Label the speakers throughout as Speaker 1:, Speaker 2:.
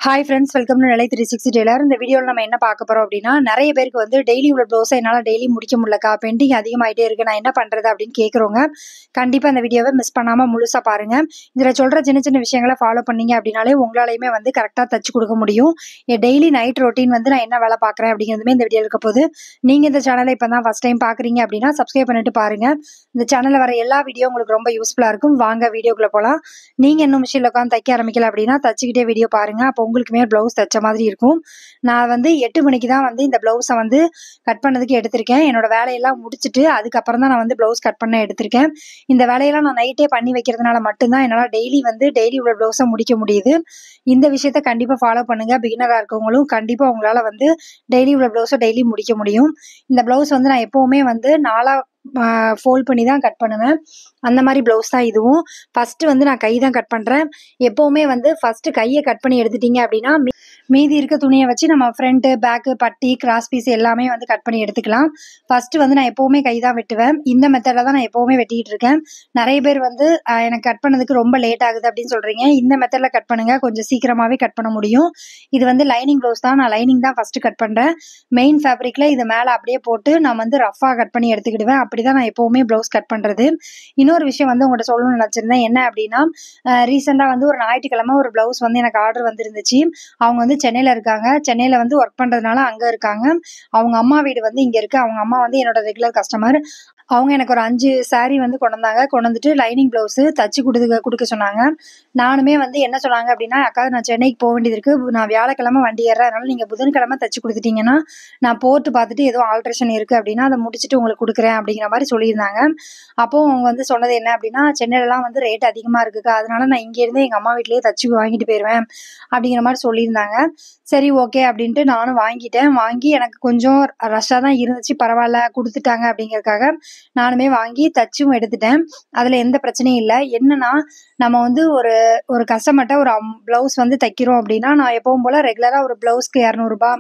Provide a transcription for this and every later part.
Speaker 1: Hi friends, welcome to நிலை 360 Taylor. இந்த வீடியோவில் நம்ம என்ன பார்க்க போகிறோம் அப்படின்னா, நிறைய பேருக்கு வந்து டெய்லி உள்ள ப்ளவுஸை என்னால் டெய்லி முடிக்க முடியலக்கா, பெண்டிங் அதிகமாகிட்டே இருக்குது, நான் என்ன பண்ணுறது அப்படின்னு கேட்குறவங்க கண்டிப்பாக இந்த வீடியோவை மிஸ் பண்ணாமல் முழுசாக பாருங்கள். இதில் சொல்கிற சின்ன சின்ன விஷயங்களை ஃபாலோ பண்ணீங்க அப்படின்னாலே உங்களாலையுமே வந்து கரெக்டாக தச்சு கொடுக்க முடியும். என் டெய்லி நைட் ரொட்டீன் வந்து நான் என்ன வேலை பார்க்குறேன் அப்படிங்கிறதுமே இந்த வீடியோ இருக்க போது. நீங்கள் இந்த சேனலை இப்போ தான் ஃபஸ்ட் டைம் பார்க்குறீங்க அப்படின்னா சப்ஸ்கிரைப் பண்ணிட்டு பாருங்கள். இந்த சேனலில் வர எல்லா வீடியோ உங்களுக்கு ரொம்ப யூஸ்ஃபுல்லாக இருக்கும். வாங்க வீடியோக்குள்ளே போகலாம். நீங்கள் இன்னும் மிஷினில் உட்காந்து தைக்க ஆரம்பிக்கல அப்படின்னா தச்சுக்கிட்டே வீடியோ பாருங்கள். அப்போ உங்களுக்குமே ப்ளவுஸ் தைச்ச மாதிரி இருக்கும். நான் வந்து 8 மணிக்கு தான் வந்து இந்த ப்ளவுஸை வந்து கட் பண்ணதுக்கு எடுத்திருக்கேன். என்னோட வேலையெல்லாம் முடிச்சுட்டு அதுக்கப்புறம் தான் நான் வந்து ப்ளவுஸ் கட் பண்ண எடுத்திருக்கேன். இந்த வேலையெல்லாம் நான் நைட்டே பண்ணி வைக்கிறதுனால மட்டும்தான் என்னால் டெய்லி உள்ள ப்ளவுஸை முடிக்க முடியுது. இந்த விஷயத்த கண்டிப்பாக ஃபாலோ பண்ணுங்கள். பிகினராக இருக்கவங்களும் கண்டிப்பாக உங்களால் வந்து டெய்லி உள்ள ப்ளவுஸை டெய்லி முடிக்க முடியும். இந்த ப்ளவுஸ் வந்து நான் எப்போவுமே வந்து 4 ஃபோல்ட் பண்ணி தான் கட் பண்ணுவேன். அந்த மாதிரி ப்ளவுஸ் தான் இதுவும். ஃபஸ்ட்டு வந்து நான் கை தான் கட் பண்ணுறேன். எப்போவுமே வந்து ஃபஸ்ட்டு கையை கட் பண்ணி எடுத்துட்டீங்க அப்படின்னா மீதி இருக்க துணியை வச்சு நம்ம ஃப்ரண்ட்டு, பேக்கு, பட்டி, கிராஸ் பீஸ் எல்லாமே வந்து கட் பண்ணி எடுத்துக்கலாம். ஃபஸ்ட்டு வந்து நான் எப்போவுமே கை தான் வெட்டுவேன். இந்த மெத்தடில் தான் நான் எப்போவுமே வெட்டிகிட்டு இருக்கேன். நிறைய பேர் வந்து எனக்கு கட் பண்ணதுக்கு ரொம்ப லேட் ஆகுது அப்படின்னு சொல்கிறீங்க. இந்த மெத்தடில் கட் பண்ணுங்கள், கொஞ்சம் சீக்கிரமாகவே கட் பண்ண முடியும். இது வந்து லைனிங் ப்ளவுஸ் தான். நான் லைனிங் தான் ஃபஸ்ட்டு கட் பண்ணுறேன். மெயின் ஃபேப்ரிக்கில் இது மேலே அப்படியே போட்டு நான் வந்து ரஃபாக கட் பண்ணி எடுத்துக்கிடுவேன். அப்படி தான் நான் எப்போவுமே ப்ளவுஸ் கட் பண்ணுறது. இன்னொரு விஷயம் வந்து உங்கள்கிட்ட சொல்லணும்னு நினச்சிருந்தேன். என்ன அப்படின்னா, ரீசெண்டாக வந்து ஒரு ஞாயிற்றுக்கிழமை ஒரு ப்ளவுஸ் வந்து எனக்கு ஆர்டர் வந்துருந்துச்சு. அவங்க வந்து சென்னையில் இருக்காங்க. சென்னையில் வந்து ஒர்க் பண்ணுறதுனால அங்கே இருக்காங்க. அவங்க அம்மா வீடு வந்து இங்கே இருக்குது. அவங்க அம்மா வந்து என்னோட ரெகுலர் கஸ்டமர். அவங்க எனக்கு ஒரு 5 சாரீ வந்து கொண்டு வந்தாங்க. கொண்டு வந்துட்டு லைனிங் ப்ளவுஸு தச்சு கொடுக்க சொன்னாங்க. நானுமே வந்து என்ன சொன்னாங்க அப்படின்னா, அக்கா நான் சென்னைக்கு போக வேண்டியது இருக்குது, நான் வியாழக்கிழமை வண்டி ஏறுறேன், அதனால் நீங்கள் புதன்கிழமை தச்சு கொடுத்துட்டீங்கன்னா நான் போட்டு பார்த்துட்டு ஏதோ ஆல்ட்ரேஷன் இருக்குது அப்படின்னா அதை முடிச்சுட்டு உங்களுக்கு கொடுக்குறேன் அப்படிங்கிற மாதிரி சொல்லியிருந்தாங்க. அப்போது அவங்க வந்து சொன்னது என்ன அப்படின்னா, சென்னையிலலாம் வந்து ரேட் அதிகமாக இருக்குக்கா, அதனால நான் இங்கேருந்து எங்கள் அம்மா வீட்லேயே தச்சு வாங்கிட்டு போயிடுவேன் அப்படிங்கிற மாதிரி சொல்லியிருந்தாங்க. சரி ஓகே அப்படின்ட்டு நானும் வாங்கிட்டேன். வாங்கி எனக்கு கொஞ்சம் ரஷ்ஷாக தான் இருந்துச்சு, பரவாயில்ல கொடுத்துட்டாங்க அப்படிங்கிறதுக்காக நானுமே வாங்கி தச்சும் எடுத்துட்டேன். அதில் எந்த பிரச்சனையும் இல்லை. என்னன்னா, நம்ம வந்து ஒரு கஸ்டமர்கிட்ட ஒரு ப்ளவுஸ் வந்து தைக்கிறோம் அப்படின்னா, நான் எப்பவும் போல் ரெகுலராக ஒரு ப்ளவுஸ்க்கு 200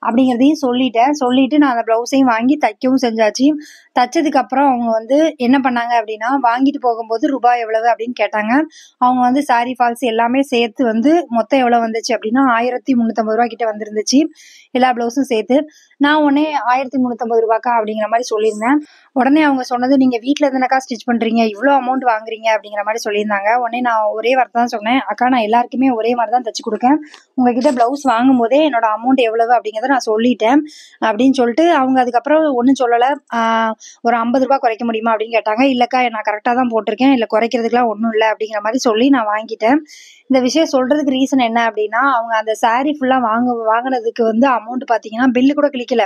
Speaker 1: அப்படிங்கிறதையும் சொல்லிட்டு நான் அந்த ப்ளவுஸையும் வாங்கி தைக்கவும் செஞ்சாச்சு. தைச்சதுக்கப்புறம் அவங்க வந்து என்ன பண்ணாங்க அப்படின்னா, வாங்கிட்டு போகும்போது ரூபாய் எவ்வளவு அப்படின்னு கேட்டாங்க. அவங்க வந்து சாரி ஃபால்ஸ் எல்லாமே சேர்த்து வந்து மொத்தம் எவ்வளோ வந்துச்சு அப்படின்னா 1350 கிட்ட வந்துருந்துச்சு, எல்லா ப்ளவுஸும் சேர்த்து. நான் உடனே 1350 அப்படிங்கிற மாதிரி சொல்லியிருந்தேன். உடனே அவங்க சொன்னது, நீங்கள் வீட்டில் இருந்துனாக்கா ஸ்டிச் பண்ணுறீங்க, இவ்வளோ அமௌண்ட் வாங்குறீங்க அப்படிங்கிற மாதிரி சொல்லியிருந்தாங்க. உடனே நான் ஒரே வார்த்தை தான் சொன்னேன், அக்கா நான் எல்லாருக்குமே ஒரே மாதிரி தான் தைச்சு கொடுக்கேன், உங்ககிட்ட ப்ளவுஸ் வாங்கும் போதே என்னோட அமௌண்ட் எவ்வளவு அப்படிங்கிறத நான் சொல்லிட்டேன் அப்படின்னு சொல்லிட்டு அவங்க அதுக்கப்புறம் ஒன்றும் சொல்லலை. ஒரு 50 குறைக்க முடியுமா அப்படின்னு கேட்டாங்க. இல்லைக்கா நான் கரெக்டாக தான் போட்டிருக்கேன், இல்லை குறைக்கிறதுக்குலாம் ஒன்றும் இல்லை அப்படிங்கிற மாதிரி சொல்லி நான் வாங்கிட்டேன். இந்த விஷயம் சொல்கிறதுக்கு ரீசன் என்ன அப்படின்னா, அவங்க அந்த சாரீ ஃபுல்லாக வாங்கினதுக்கு வந்து அமௌண்ட் பார்த்தீங்கன்னா பில்லு கூட கிளிக்கல.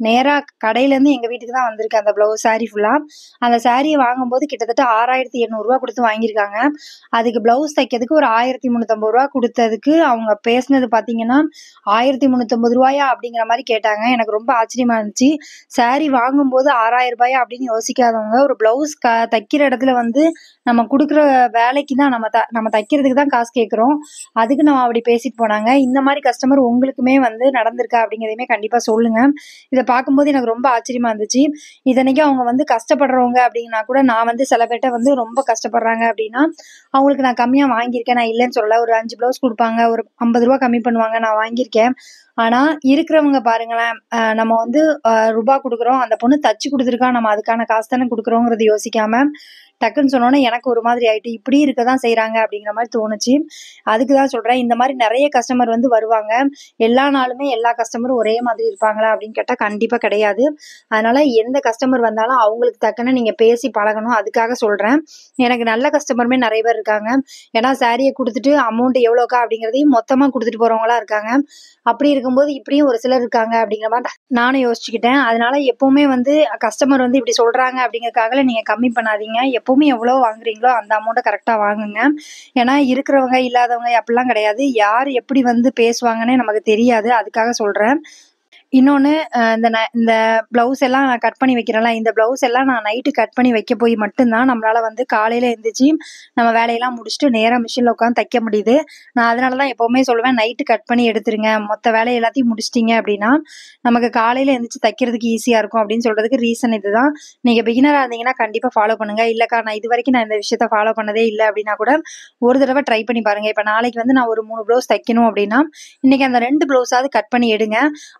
Speaker 1: நேராக கடையிலேருந்து எங்கள் வீட்டுக்கு தான் வந்திருக்கு அந்த ப்ளவுஸ் சாரீ ஃபுல்லாக. அந்த சாரியை வாங்கும்போது கிட்டத்தட்ட 6800 கொடுத்து வாங்கியிருக்காங்க. அதுக்கு ப்ளவுஸ் தைக்கிறதுக்கு ஒரு 1350 கொடுத்ததுக்கு அவங்க பேசினது பார்த்தீங்கன்னா 1350 அப்படிங்கிற மாதிரி கேட்டாங்க. எனக்கு ரொம்ப ஆச்சரியமா இருந்துச்சு. சாரீ வாங்கும்போது 6000 அப்படின்னு யோசிக்காதவங்க, ஒரு ப்ளவுஸ் தைக்கிற இடத்துல வந்து நம்ம கொடுக்குற வேலைக்கு தான் நம்ம தைக்கிறதுக்கு தான் காசு கேட்குறோம், அதுக்கு நம்ம அப்படி பேசிட்டு போனாங்க. இந்த மாதிரி கஸ்டமர் உங்களுக்குமே வந்து நடந்திருக்கா அப்படிங்கிறதையுமே கண்டிப்பாக சொல்லுங்கள். இதை பார்க்கும்போது எனக்கு ரொம்ப ஆச்சரியமா இருந்துச்சு. இதனைக்கும் அவங்க வந்து கஷ்டப்படுறவங்க அப்படின்னா கூட, நான் வந்து சில பேர்ட்ட வந்து ரொம்ப கஷ்டப்படுறாங்க அப்படின்னா அவங்களுக்கு நான் கம்மியாக வாங்கியிருக்கேன், நான் இல்லைன்னு சொல்லலை. ஒரு 5 ப்ளவுஸ் கொடுப்பாங்க, ஒரு 50 கம்மி பண்ணுவாங்க, நான் வாங்கியிருக்கேன். ஆனால் இருக்கிறவங்க பாருங்களேன், நம்ம வந்து ரூபா கொடுக்குறோம், அந்த பொண்ணு தச்சு கொடுத்துருக்கா, நம்ம அதுக்கான காசு தானே கொடுக்குறோங்கிறத யோசிக்காமல் டக்குன்னு சொன்னோன்னே எனக்கு ஒரு மாதிரி ஆயிட்டு, இப்படி இருக்க தான் செய்கிறாங்க அப்படிங்கிற மாதிரி தோணுச்சு. அதுக்கு தான் சொல்கிறேன், இந்த மாதிரி நிறைய கஸ்டமர் வந்து வருவாங்க. எல்லா நாளுமே எல்லா கஸ்டமரும் ஒரே மாதிரி இருப்பாங்களா அப்படின்னு கேட்டால் கண்டிப்பாக கிடையாது. அதனால் எந்த கஸ்டமர் வந்தாலும் அவங்களுக்கு தக்கன நீங்கள் பேசி பழகணும், அதுக்காக சொல்கிறேன். எனக்கு நல்ல கஸ்டமருமே நிறைய பேர் இருக்காங்க. ஏன்னா சாரியை கொடுத்துட்டு அமௌண்ட் எவ்வளோக்கா அப்படிங்கிறதையும் மொத்தமாக கொடுத்துட்டு போகிறவங்களாம் இருக்காங்க. அப்படி இருக்கும்போது இப்படியும் ஒரு சிலர் இருக்காங்க அப்படிங்கிற மாதிரி நானும் யோசிச்சுக்கிட்டேன். அதனால எப்போவுமே வந்து கஸ்டமர் வந்து இப்படி சொல்கிறாங்க அப்படிங்கிறதுக்காக நீங்கள் கம்மி பண்ணாதீங்க. எப்போவுமே எவ்வளோ வாங்குறீங்களோ அந்த அமௌண்ட்டை கரெக்டாக வாங்குங்க. ஏன்னா இருக்கிறவங்க இல்லாதவங்க அப்படிலாம் கிடையாது, யார் எப்படி வந்து பேசுவாங்கன்னே நமக்கு தெரியாது, அதுக்காக சொல்கிறேன். இன்னொன்னு இந்த ப்ளவுஸ் எல்லாம் நான் கட் பண்ணி வைக்கிறேன்ல, இந்த ப்ளவுஸ் எல்லாம் நான் நைட்டு கட் பண்ணி வைக்க போய் மட்டும்தான் நம்மளால வந்து காலையில எந்திரிச்சு நம்ம வேலையெல்லாம் முடிச்சுட்டு நேரா மிஷின்ல உட்காந்து தைக்க முடியுது. நான் அதனால தான் எப்பவுமே சொல்லுவேன், நைட்டு கட் பண்ணி எடுத்துருங்க. மொத்த வேலை எல்லாத்தையும் முடிச்சிட்டீங்க அப்படின்னா நமக்கு காலையில எந்திரிச்சு தைக்கிறதுக்கு ஈஸியா இருக்கும் அப்படின்னு சொல்றதுக்கு ரீசன் இதுதான். நீங்க பிகினரா இருந்தீங்கன்னா கண்டிப்பா ஃபாலோ பண்ணுங்க. இல்லக்கா நான் இது வரைக்கும் நான் இந்த விஷயத்த ஃபாலோ பண்ணதே இல்லை அப்படின்னா கூட ஒரு தடவை ட்ரை பண்ணி பாருங்க. இப்ப நாளைக்கு வந்து நான் ஒரு 3 ப்ளவுஸ் தைக்கணும் அப்படின்னா இன்னைக்கு அந்த 2 ப்ளவுஸாவது கட் பண்ணி எடுங்க.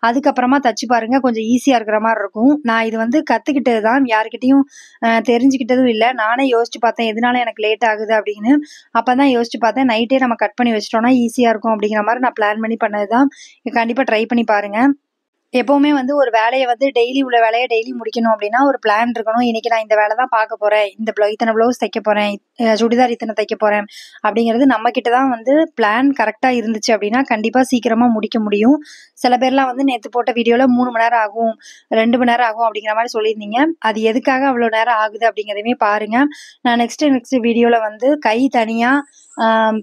Speaker 1: அதுக்கப்புறமா தச்சு பாருங்க, கொஞ்சம் ஈஸியா இருக்கிற மாதிரி இருக்கும். நான் இது வந்து கத்துக்கிட்டது தான், யாருக்கிட்டையும் தெரிஞ்சுக்கிட்டதும் இல்லை. நானே யோசிச்சு பார்த்தேன் எதனால எனக்கு லேட் ஆகுது அப்படின்னு. அப்பதான் யோசிச்சு பார்த்தேன், நைட்டே நம்ம கட் பண்ணி வச்சிட்டோம்னா ஈஸியா இருக்கும் அப்படிங்கிற மாதிரி நான் பிளான் பண்ணி பண்ணதுதான். கண்டிப்பா ட்ரை பண்ணி பாருங்க. எப்பவுமே வந்து ஒரு வேலையை வந்து டெய்லி உள்ள வேலையை டெய்லி முடிக்கணும் அப்படின்னா ஒரு பிளான் இருக்கணும். இன்னைக்கு நான் இந்த வேலை தான் பார்க்க போறேன், இத்தனை ப்ளவுஸ் தைக்க போறேன், சுடிதார் இத்தனை தைக்க போறேன் அப்படிங்கிறது நம்ம கிட்ட தான் வந்து பிளான் கரெக்டா இருந்துச்சு அப்படின்னா கண்டிப்பா சீக்கிரமா முடிக்க முடியும். சில பேர்லாம் வந்து நேற்று போட்ட வீடியோல 3 மணி நேரம் ஆகும், 2 மணி நேரம் ஆகும் அப்படிங்கிற மாதிரி சொல்லியிருந்தீங்க. அது எதுக்காக அவ்வளவு நேரம் ஆகுது அப்படிங்கிறதையுமே பாருங்க. நான் நெக்ஸ்ட் வீடியோல வந்து கை தனியா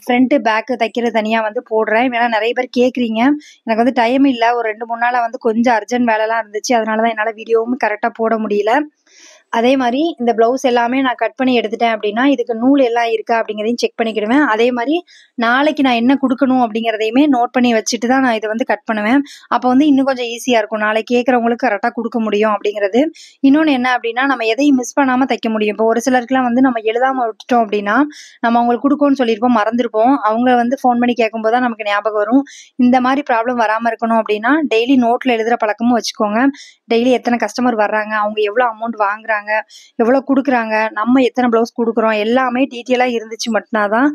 Speaker 1: ஃப்ரண்ட் பேக்கு தைக்கிறது தனியா வந்து போடுறேன். ஏன்னா நிறைய பேர் கேட்குறீங்க. எனக்கு வந்து டைம் இல்லை, ஒரு 2-3 நாளா வந்து கொஞ்சம் அர்ஜென்ட் வேலைலாம் இருந்துச்சு, அதனாலதான் என்னால வீடியோவும் கரெக்டா போட முடியல. அதே மாதிரி இந்த ப்ளவுஸ் எல்லாமே நான் கட் பண்ணி எடுத்துட்டேன் அப்படின்னா இதுக்கு நூல் எல்லாம் இருக்கா அப்படிங்கிறதையும் செக் பண்ணிக்கிடுவேன். அதே மாதிரி நாளைக்கு நான் என்ன கொடுக்கணும் அப்படிங்கிறதையுமே நோட் பண்ணி வச்சுட்டு தான் நான் இதை வந்து கட் பண்ணுவேன். அப்போ வந்து இன்னும் கொஞ்சம் ஈஸியா இருக்கும், நாளைக்கு கேட்கறவங்களுக்கு கரெக்டாக கொடுக்க முடியும் அப்படிங்கிறது. இன்னொன்று என்ன அப்படின்னா, நம்ம எதையும் மிஸ் பண்ணாம தைக்க முடியும். இப்போ ஒரு சிலருக்குலாம் வந்து நம்ம எழுதாம விட்டுட்டோம் அப்படின்னா நம்ம அவங்களுக்கு கொடுக்கணும்னு சொல்லியிருப்போம், மறந்துருப்போம். அவங்க வந்து ஃபோன் பண்ணி கேட்கும்போது தான் நமக்கு ஞாபகம் வரும். இந்த மாதிரி ப்ராப்ளம் வராமல் இருக்கணும் அப்படின்னா டெய்லி நோட்ல எழுதுற பழக்கமும் வச்சுக்கோங்க. டெய்லி எத்தனை கஸ்டமர் வர்றாங்க, அவங்க எவ்வளோ அமௌண்ட் வாங்குறாங்க, எவ்வளவு குடுக்குறாங்க, நம்ம எத்தனை பிளவுஸ் குடுக்குறோம், எல்லாமே டீட்டெயிலா இருந்துச்சு மட்டும்தான்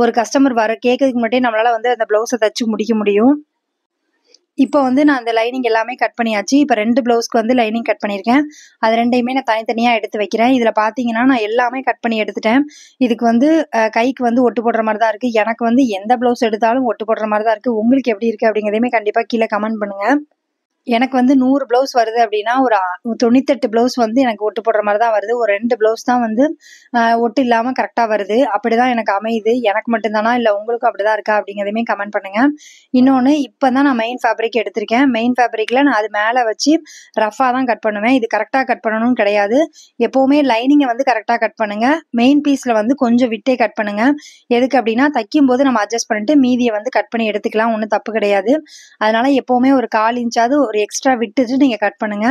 Speaker 1: ஒரு கஸ்டமர் வர கேட்கறதுக்கு முன்னாடியே நம்மளால வந்து அந்த பிளவுஸை தச்சு முடிக்க முடியும். இப்போ வந்து நான் அந்த லைனிங் எல்லாமே கட் பண்ணியாச்சு. இப்போ 2 ப்ளவுஸ்க்கு வந்து லைனிங் கட் பண்ணியிருக்கேன். அது 2யுமே நான் தனித்தனியாக எடுத்து வைக்கிறேன். இதில் பார்த்தீங்கன்னா நான் எல்லாமே கட் பண்ணி எடுத்துட்டேன். இதுக்கு வந்து கைக்கு வந்து ஒட்டு போடுற மாதிரி தான் இருக்குது. எனக்கு வந்து எந்த ப்ளவுஸ் எடுத்தாலும் ஒட்டு போடுற மாதிரி தான் இருக்குது. உங்களுக்கு எப்படி இருக்குது அப்படிங்கிறதையுமே கண்டிப்பாக கீழே கமெண்ட் பண்ணுங்கள். எனக்கு வந்து 100 ப்ளவுஸ் வருது அப்படின்னா ஒரு 98 ப்ளவுஸ் வந்து எனக்கு ஒட்டு போடுற மாதிரி தான் வருது. ஒரு 2 ப்ளவுஸ் தான் வந்து ஒட்டு இல்லாமல் கரெக்டாக வருது. அப்படிதான் எனக்கு அமையுது. எனக்கு மட்டும்தானா இல்லை உங்களுக்கும் அப்படிதான் இருக்கா அப்படிங்கிறதையுமே கமெண்ட் பண்ணுங்க. இன்னொன்று, இப்போ தான் நான் மெயின் ஃபேப்ரிக் எடுத்திருக்கேன். மெயின் ஃபேப்ரிக்கில் நான் அது மேலே வச்சு ரஃபாக தான் கட் பண்ணுவேன். இது கரெக்டாக கட் பண்ணணும்னு கிடையாது. எப்போவுமே லைனிங்கை வந்து கரெக்டாக கட் பண்ணுங்க. மெயின் பீஸில் வந்து கொஞ்சம் விட்டே கட் பண்ணுங்க. எதுக்கு அப்படின்னா தைக்கும் போது நம்ம அட்ஜஸ்ட் பண்ணிட்டு மீதியை வந்து கட் பண்ணி எடுத்துக்கலாம், ஒன்றும் தப்பு கிடையாது. அதனால எப்போவுமே ஒரு 1/4 இன்ச்சாவது ஒரு எக்ஸ்ட்ரா விட்டுட்டு நீங்க கட் பண்ணுங்க.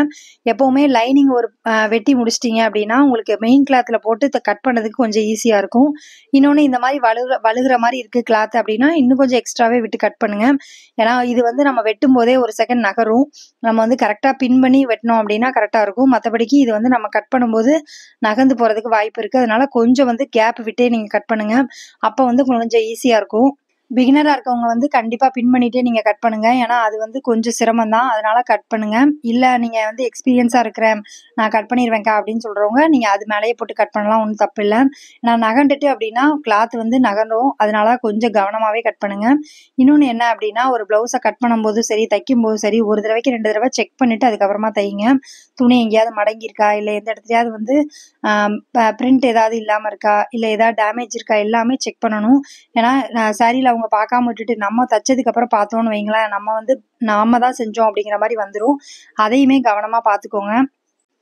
Speaker 1: எப்பவுமே லைனிங் ஒரு வெட்டி முடிச்சிட்டீங்க அப்படின்னா உங்களுக்கு மெயின் கிளாத்ல போட்டு கட் பண்ணதுக்கு கொஞ்சம் ஈஸியா இருக்கும். இன்னொன்னு, இந்த மாதிரி வழுகுற மாதிரி இருக்கு கிளாத் அப்படின்னா இன்னும் கொஞ்சம் எக்ஸ்ட்ராவே விட்டு கட் பண்ணுங்க. ஏன்னா இது வந்து நம்ம வெட்டும் போதே ஒரு செகண்ட் நகரும். நம்ம வந்து கரெக்டா பின் பண்ணி வெட்டினோம் அப்படின்னா கரெக்டா இருக்கும். மற்றபடிக்கு இது வந்து நம்ம கட் பண்ணும்போது நகர்ந்து போறதுக்கு வாய்ப்பு இருக்கு. அதனால கொஞ்சம் வந்து கேப் விட்டே நீங்க கட் பண்ணுங்க. அப்ப வந்து கொஞ்சம் ஈஸியா இருக்கும். பிகினரா இருக்கவங்க வந்து கண்டிப்பா பின் பண்ணிட்டே நீங்க கட் பண்ணுங்க. ஏன்னா அது வந்து கொஞ்சம் சிரமம் தான், அதனால கட் பண்ணுங்க. இல்ல நீங்க வந்து எக்ஸ்பீரியன்ஸா இருக்கிறேன், நான் கட் பண்ணிடுவேன்க்கா அப்படின்னு சொல்றவங்க நீங்க அது மேலேயே போட்டு கட் பண்ணலாம், ஒன்றும் தப்பு இல்லை. நான் நகண்டுட்டு அப்படின்னா கிளாத் வந்து நகரும், அதனால கொஞ்சம் கவனமாவே கட் பண்ணுங்க. இன்னொன்று என்ன அப்படின்னா, ஒரு பிளவுஸை கட் பண்ணும்போது சரி தைக்கும் போது சரி 1 தடவைக்கு 2 தடவை செக் பண்ணிட்டு அதுக்கப்புறமா தைங்க. துணி எங்கேயாவது மடங்கியிருக்கா, இல்லை எந்த இடத்துலயாவது வந்து பிரிண்ட் ஏதாவது இல்லாம இருக்கா, இல்லை ஏதாவது டேமேஜ் இருக்கா, எல்லாமே செக் பண்ணணும். ஏன்னா சாரியில் அவங்க பார்க்காம விட்டுட்டு நம்ம தைச்சதுக்கு அப்புறம் பார்த்தோம்னு வைங்களேன், நாம தான் செஞ்சோம் அப்படிங்கிற மாதிரி வந்துடும். அதையுமே கவனமா பார்த்துக்கோங்க.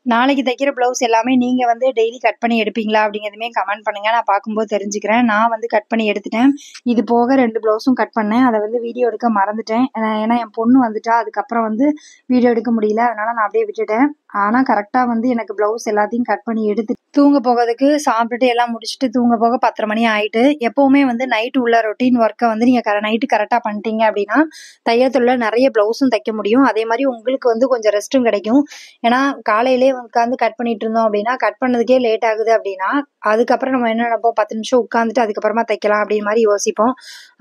Speaker 1: நாளைக்கு தைக்கிற பிளவுஸ் எல்லாமே நீங்க வந்து டெய்லி கட் பண்ணி எடுப்பீங்களா அப்படிங்கிறதுமே கமெண்ட் பண்ணுங்க, நான் பார்க்கும்போது தெரிஞ்சுக்கிறேன். நான் வந்து கட் பண்ணி எடுத்துட்டேன். இது போக 2 பிளவுஸும் கட் பண்ணேன். அதை வந்து வீடியோ எடுக்க மறந்துட்டேன். ஏன்னா என் பொண்ணு வந்துட்டா, அதுக்கப்புறம் வந்து வீடியோ எடுக்க முடியல, அதனால நான் அப்படியே விட்டுட்டேன். ஆனா கரெக்டா வந்து எனக்கு பிளவுஸ் எல்லாத்தையும் கட் பண்ணி எடுத்து தூங்க போகிறதுக்கு சாப்பிட்டுட்டு எல்லாம் முடிச்சுட்டு தூங்க போக 10:30 மணி ஆயிட்டு. எப்பவுமே வந்து நைட்டு உள்ள ரொட்டீன் ஒர்க்கை வந்து நீங்க நைட்டு கரெக்டா பண்ணிட்டீங்க அப்படின்னா தையல் தொழில நிறைய பிளவுஸும் தைக்க முடியும். அதே மாதிரி உங்களுக்கு வந்து கொஞ்சம் ரெஸ்ட்டும் கிடைக்கும். ஏன்னா காலையிலே உட்காந்து கட் பண்ணிட்டு இருந்தோம் அப்படின்னா கட் பண்ணதுக்கே லேட் ஆகுது அப்படின்னா அதுக்கப்புறம் நம்ம என்ன நினைப்போம், 10 நிமிஷம் உட்காந்துட்டு அதுக்கப்புறமா தைக்கலாம் அப்படின்னு மாதிரி யோசிப்போம்.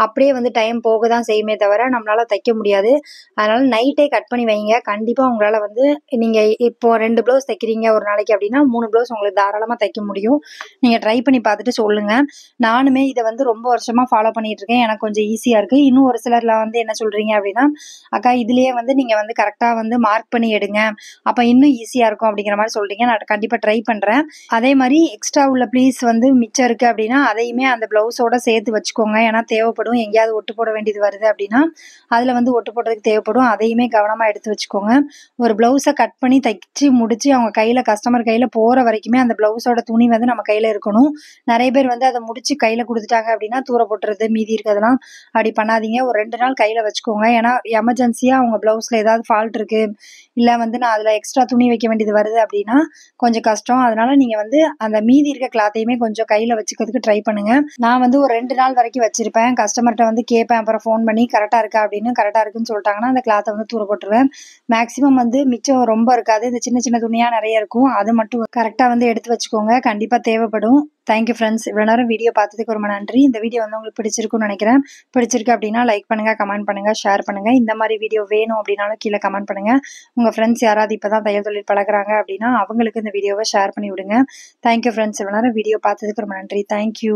Speaker 1: அப்படியே வந்து டைம் போக தான் செய்யுமே தவிர நம்மளால தைக்க முடியாது. அதனால நைட்டே கட் பண்ணி வைங்க. கண்டிப்பா உங்களால வந்து நீங்க இப்போ 2 பிளவுஸ் தைக்கிறீங்க ஒரு நாளைக்கு அப்படின்னா 3 பிளவுஸ் உங்களுக்கு தாராளமா தைக்க முடியும். நீங்க ட்ரை பண்ணி பார்த்துட்டு சொல்லுங்க. நானுமே இதை வந்து ரொம்ப வருஷமா ஃபாலோ பண்ணிட்டு இருக்கேன். எனக்கு கொஞ்சம் ஈஸியா இருக்கு. இன்னும் ஒரு சிலர்ல வந்து என்ன சொல்றீங்க அப்படின்னா, அக்கா இதுலயே வந்து நீங்க வந்து கரெக்டா வந்து மார்க் பண்ணி எடுங்க, அப்ப இன்னும் ஈஸியா இருக்கும் அப்படிங்கிற மாதிரி சொல்றீங்க. நான் கண்டிப்பா ட்ரை பண்றேன். அதே மாதிரி எக்ஸ்ட்ரா உள்ள ப்ளீஸ் வந்து மிச்சம் இருக்குது அப்படின்னா அதையுமே அந்த ப்ளவுஸோட சேர்த்து வச்சுக்கோங்க. ஏன்னா தேவைப்படும், எங்கேயாவது ஒட்டு போட வேண்டியது வருது அப்படின்னா அதில் வந்து ஒட்டு போடுறதுக்கு தேவைப்படும். அதையுமே கவனமாக எடுத்து வச்சுக்கோங்க. ஒரு ப்ளவுஸை கட் பண்ணி தைச்சி முடித்து அவங்க கையில் கஸ்டமர் கையில் போகிற வரைக்குமே அந்த ப்ளவுஸோட துணி வந்து நம்ம கையில் இருக்கணும். நிறைய பேர் வந்து அதை முடித்து கையில் கொடுத்துட்டாங்க அப்படின்னா தூர போட்டுறது, மீதி இருக்கிறதுலாம் அப்படி பண்ணாதீங்க. ஒரு 2 நாள் கையில் வச்சுக்கோங்க. ஏன்னா எமர்ஜென்சியாக அவங்க ப்ளவுஸில் ஏதாவது ஃபால்ட் இருக்குது, இல்லை வந்து நான் அதில் எக்ஸ்ட்ரா துணி வைக்க வேண்டியது வருது அப்படின்னா கொஞ்சம் கஷ்டம். அதனால நீங்கள் வந்து அந்த மீதி இருக்க கிளாத்தையுமே கொஞ்சம் கையில் வச்சுக்கிறதுக்கு ட்ரை பண்ணுங்கள். நான் வந்து ஒரு 2 நாள் வரைக்கும் வச்சுருப்பேன். கஸ்டமர்கிட்ட வந்து கேட்பேன், அப்புறம் ஃபோன் பண்ணி கரெக்டாக இருக்கா அப்படின்னு. கரெக்டாக இருக்குன்னு சொல்லிட்டாங்கன்னா அந்த கிளாத்தை வந்து தூர போட்டுருவேன். மேக்ஸிமம் வந்து மிச்சம் ரொம்ப இருக்காது, இந்த சின்ன சின்ன துணியாக நிறைய இருக்கும். அது மட்டும் கரெக்டாக வந்து எடுத்து வச்சுக்கோங்க, கண்டிப்பாக தேவைப்படும். Thank you friends. இவ்வளோ நேரம் வீடியோ பார்த்ததுக்கு ரொம்ப நன்றி. இந்த வீடியோ வந்து உங்களுக்கு பிடிச்சிருக்குன்னு நினைக்கிறேன். பிடிச்சிருக்கு அப்படின்னா லைக் பண்ணுங்கள், கமெண்ட் பண்ணுங்கள், ஷேர் பண்ணுங்கள். இந்த மாதிரி வீடியோ வேணும் அப்படின்னாலும் கீழே கமெண்ட் பண்ணுங்கள். உங்கள் ஃப்ரெண்ட்ஸ் யாராவது இப்போ தான் தையல் தொழில் பழகுறாங்க அப்படின்னா அவங்களுக்கு இந்த வீடியோவை ஷேர் பண்ணி விடுங்க. Thank you friends. இவ்வளோ நேரம் வீடியோ பார்த்ததுக்கு ரொம்ப நன்றி. தேங்க்யூ.